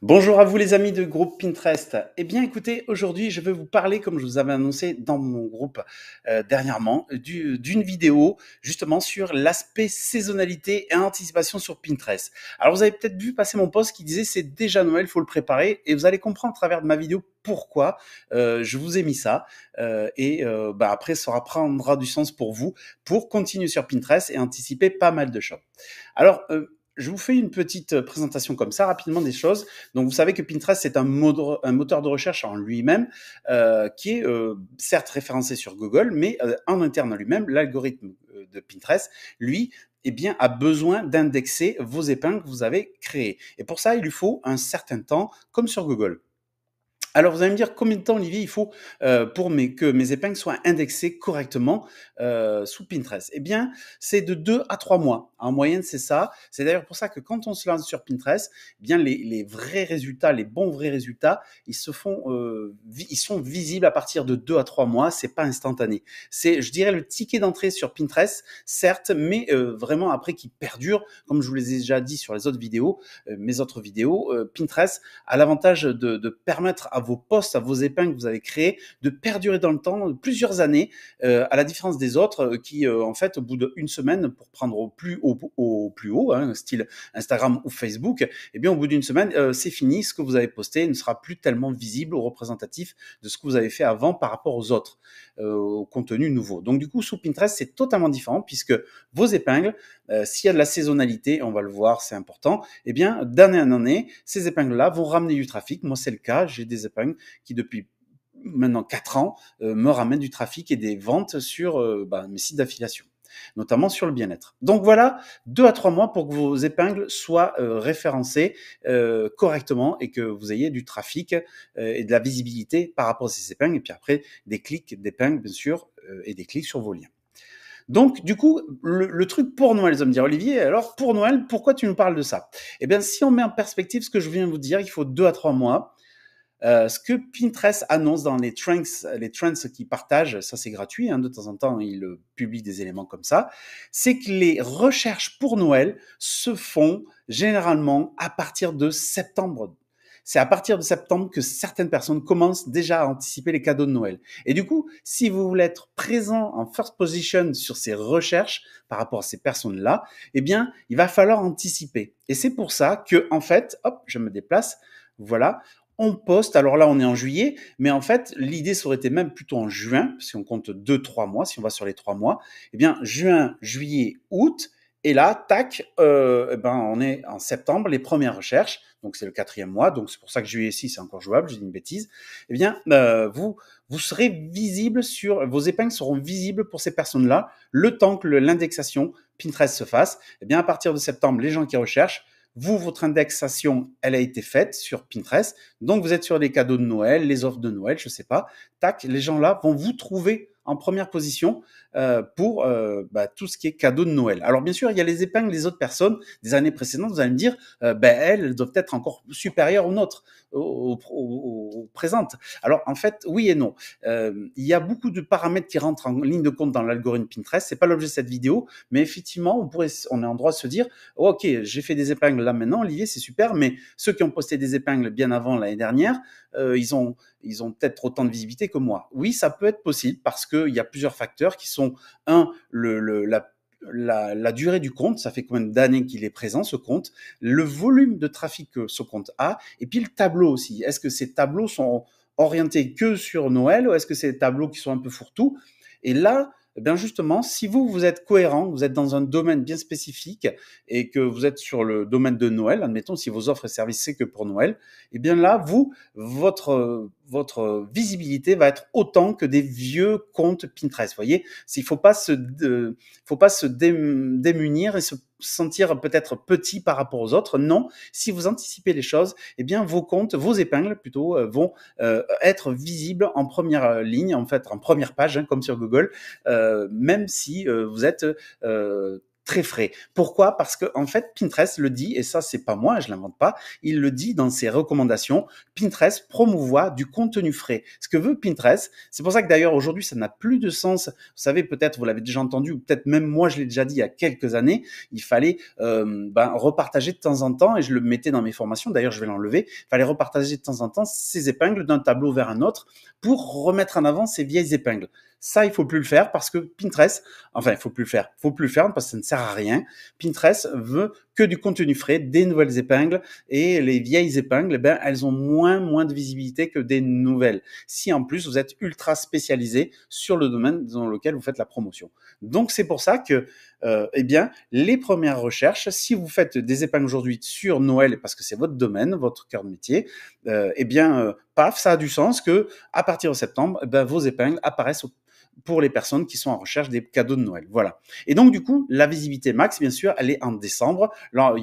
Bonjour à vous les amis de groupe Pinterest. Eh bien écoutez, aujourd'hui je vais vous parler, comme je vous avais annoncé dans mon groupe dernièrement, d'une vidéo justement sur l'aspect saisonnalité et anticipation sur Pinterest. Alors vous avez peut-être vu passer mon post qui disait c'est déjà Noël, il faut le préparer, et vous allez comprendre à travers de ma vidéo pourquoi je vous ai mis ça, après ça prendra du sens pour vous, pour continuer sur Pinterest et anticiper pas mal de choses. Alors, je vous fais une petite présentation comme ça, rapidement des choses. Donc, vous savez que Pinterest, c'est un moteur de recherche en lui-même qui est certes référencé sur Google, mais en interne à lui-même, l'algorithme de Pinterest, lui, eh bien, a besoin d'indexer vos épingles que vous avez créées. Et pour ça, il lui faut un certain temps, comme sur Google. Alors, vous allez me dire combien de temps, Olivier, il faut que mes épingles soient indexées correctement sous Pinterest. Eh bien, c'est de 2 à 3 mois. En moyenne, c'est ça. C'est d'ailleurs pour ça que quand on se lance sur Pinterest, eh bien, les vrais résultats, les bons vrais résultats, ils sont visibles à partir de 2 à 3 mois. C'est pas instantané. C'est, je dirais, le ticket d'entrée sur Pinterest, certes, mais vraiment après qui perdure, comme je vous l'ai déjà dit sur les autres vidéos, mes autres vidéos, Pinterest a l'avantage de permettre à vos posts, à vos épingles que vous avez créés, de perdurer dans le temps plusieurs années, à la différence des autres qui, en fait, au bout d'une semaine, pour prendre au plus haut, hein, style Instagram ou Facebook, eh bien, au bout d'une semaine, c'est fini. Ce que vous avez posté ne sera plus tellement visible ou représentatif de ce que vous avez fait avant par rapport aux autres, au contenu nouveau. Donc, du coup, sous Pinterest, c'est totalement différent puisque vos épingles, s'il y a de la saisonnalité, on va le voir, c'est important, eh bien, d'année en année, ces épingles-là vont ramener du trafic. Moi, c'est le cas. J'ai des épingles qui, depuis maintenant 4 ans, me ramènent du trafic et des ventes sur mes sites d'affiliation, notamment sur le bien-être. Donc voilà, 2 à 3 mois pour que vos épingles soient référencées correctement et que vous ayez du trafic et de la visibilité par rapport à ces épingles. Et puis après, des clics d'épingles, bien sûr, et des clics sur vos liens. Donc, du coup, le truc pour Noël, vous allez me dire, Olivier, alors pour Noël, pourquoi tu nous parles de ça? Eh bien, si on met en perspective ce que je viens de vous dire, il faut 2 à 3 mois. Ce que Pinterest annonce dans les trends qu'ils partagent, ça c'est gratuit, hein, de temps en temps ils publient des éléments comme ça, c'est que les recherches pour Noël se font généralement à partir de septembre. C'est à partir de septembre que certaines personnes commencent déjà à anticiper les cadeaux de Noël. Et du coup, si vous voulez être présent en first position sur ces recherches par rapport à ces personnes-là, eh bien, il va falloir anticiper. Et c'est pour ça que, en fait, hop, je me déplace, voilà, on poste, alors là on est en juillet, mais en fait l'idée ça aurait été même plutôt en juin, si on compte 2-3 mois, si on va sur les 3 mois, eh bien juin, juillet, août, et là, tac, on est en septembre, les premières recherches, donc c'est le 4e mois, donc c'est pour ça que juillet ici c'est encore jouable, je dis une bêtise, eh bien vous serez visible vos épingles seront visibles pour ces personnes-là, le temps que l'indexation Pinterest se fasse, eh bien à partir de septembre, les gens qui recherchent, vous, votre indexation, elle a été faite sur Pinterest. Donc, vous êtes sur les cadeaux de Noël, les offres de Noël, je sais pas. Tac, les gens là vont vous trouver en première position pour tout ce qui est cadeau de Noël. Alors bien sûr, il y a les épingles des autres personnes des années précédentes. Vous allez me dire, elles doivent être encore supérieures aux nôtres, aux présentes. Alors en fait, oui et non. Il y a beaucoup de paramètres qui rentrent en ligne de compte dans l'algorithme Pinterest. C'est pas l'objet de cette vidéo, mais effectivement, on est en droit de se dire, oh, ok, j'ai fait des épingles là maintenant, Olivier, c'est super, mais ceux qui ont posté des épingles bien avant l'année dernière, ils ont peut-être autant de visibilité que moi. Oui, ça peut être possible parce qu'il y a plusieurs facteurs qui sont, la durée du compte, ça fait combien d'années qu'il est présent ce compte, le volume de trafic que ce compte a, et puis le tableau aussi. Est-ce que ces tableaux sont orientés que sur Noël ou est-ce que c'est des tableaux qui sont un peu fourre-tout? Et là, eh bien justement, si vous êtes cohérent, vous êtes dans un domaine bien spécifique et que vous êtes sur le domaine de Noël, admettons si vos offres et services c'est que pour Noël, eh bien là, votre visibilité va être autant que des vieux comptes Pinterest. Vous voyez, il faut pas se démunir et se sentir peut-être petit par rapport aux autres. Non, si vous anticipez les choses, eh bien vos comptes, vos épingles plutôt, vont être visibles en première ligne, en fait en première page, hein, comme sur Google, même si vous êtes très frais. Pourquoi? Parce que en fait, Pinterest le dit, et ça c'est pas moi, je l'invente pas, il le dit dans ses recommandations. Pinterest promouvoit du contenu frais. Ce que veut Pinterest, c'est pour ça que d'ailleurs aujourd'hui ça n'a plus de sens. Vous savez, peut-être vous l'avez déjà entendu, ou peut-être même moi je l'ai déjà dit il y a quelques années. Il fallait repartager de temps en temps, et je le mettais dans mes formations. D'ailleurs, je vais l'enlever. Il fallait repartager de temps en temps ces épingles d'un tableau vers un autre pour remettre en avant ces vieilles épingles. Ça, il faut plus le faire parce que Pinterest, enfin, il faut plus le faire. Il faut plus le faire parce que ça ne sert à rien. Pinterest veut que du contenu frais, des nouvelles épingles, et les vieilles épingles, ben, elles ont moins de visibilité que des nouvelles. Si en plus vous êtes ultra spécialisé sur le domaine dans lequel vous faites la promotion. Donc c'est pour ça que, eh bien, les premières recherches, si vous faites des épingles aujourd'hui sur Noël, parce que c'est votre domaine, votre cœur de métier, paf, ça a du sens que à partir de septembre, ben, vos épingles apparaissent pour les personnes qui sont en recherche des cadeaux de Noël. Voilà. Et donc, du coup, la visibilité max, bien sûr, elle est en décembre. Là,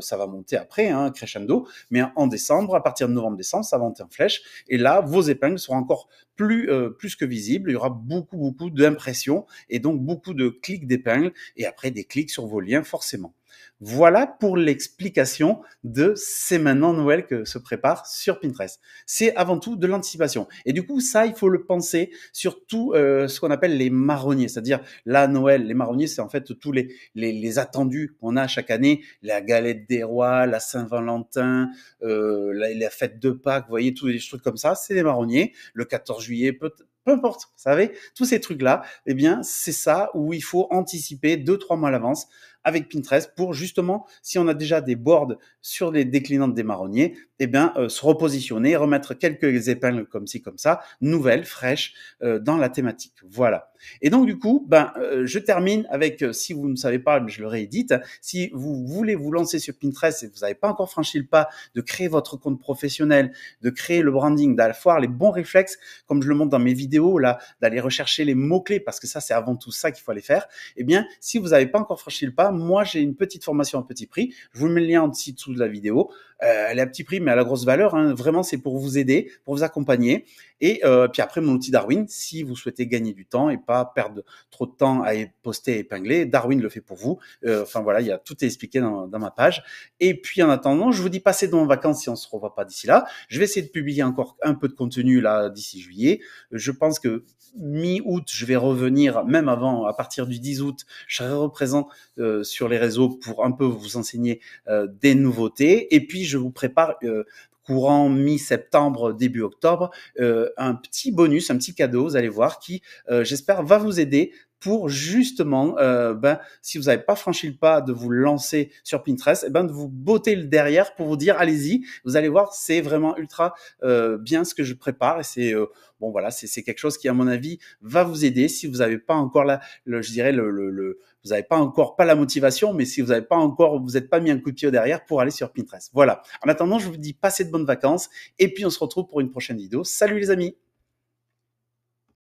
ça va monter après, crescendo. Mais en décembre, à partir de novembre-décembre, ça va monter en flèche. Et là, vos épingles seront encore plus que visibles. Il y aura beaucoup d'impressions et donc beaucoup de clics d'épingles et après des clics sur vos liens, forcément. Voilà pour l'explication de c'est maintenant Noël que se prépare sur Pinterest. C'est avant tout de l'anticipation. Et du coup, ça, il faut le penser sur tout ce qu'on appelle les marronniers. C'est-à-dire, là, Noël, les marronniers, c'est en fait tous les attendus qu'on a chaque année. La galette des rois, la Saint-Valentin, la fête de Pâques, vous voyez, tous les trucs comme ça, c'est les marronniers. Le 14 juillet, peu importe, vous savez, tous ces trucs-là, eh bien, c'est ça où il faut anticiper 2-3 mois à l'avance avec Pinterest pour justement, si on a déjà des boards sur les déclinantes des marronniers, eh bien, se repositionner, remettre quelques épingles comme ci, comme ça, nouvelles, fraîches, dans la thématique. Voilà. Et donc, du coup, je termine avec, si vous ne savez pas, mais je le réédite, si vous voulez vous lancer sur Pinterest et que vous n'avez pas encore franchi le pas de créer votre compte professionnel, de créer le branding, d'avoir les bons réflexes, comme je le montre dans mes vidéos, là, d'aller rechercher les mots-clés, parce que ça, c'est avant tout ça qu'il faut aller faire. Eh bien, si vous n'avez pas encore franchi le pas, moi, j'ai une petite formation à petit prix. Je vous mets le lien en dessous de la vidéo. Elle est à petit prix, mais à la grosse valeur. Vraiment, c'est pour vous aider, pour vous accompagner. Et puis après, mon outil Darwin, si vous souhaitez gagner du temps et pas perdre trop de temps à poster et épingler, Darwin le fait pour vous. Enfin voilà, tout est expliqué dans ma page. Et puis en attendant, je vous dis passez de bonnes vacances si on se revoit pas d'ici là. Je vais essayer de publier encore un peu de contenu là d'ici juillet. Je pense que mi-août, je vais revenir, même avant, à partir du 10 août, je serai représent sur les réseaux pour un peu vous enseigner des nouveautés. Et puis, je vous prépare courant mi-septembre, début octobre, un petit bonus, un petit cadeau, vous allez voir, qui, j'espère, va vous aider pour justement, si vous n'avez pas franchi le pas de vous lancer sur Pinterest, de vous botter le derrière pour vous dire, allez-y, vous allez voir, c'est vraiment ultra bien ce que je prépare, et c'est bon voilà, c'est quelque chose qui, à mon avis, va vous aider si vous n'avez pas encore vous n'avez pas encore pas la motivation, mais si vous n'avez pas encore, vous n'êtes pas mis un coup de pied au derrière pour aller sur Pinterest. Voilà. En attendant, je vous dis passez de bonnes vacances et puis on se retrouve pour une prochaine vidéo. Salut les amis!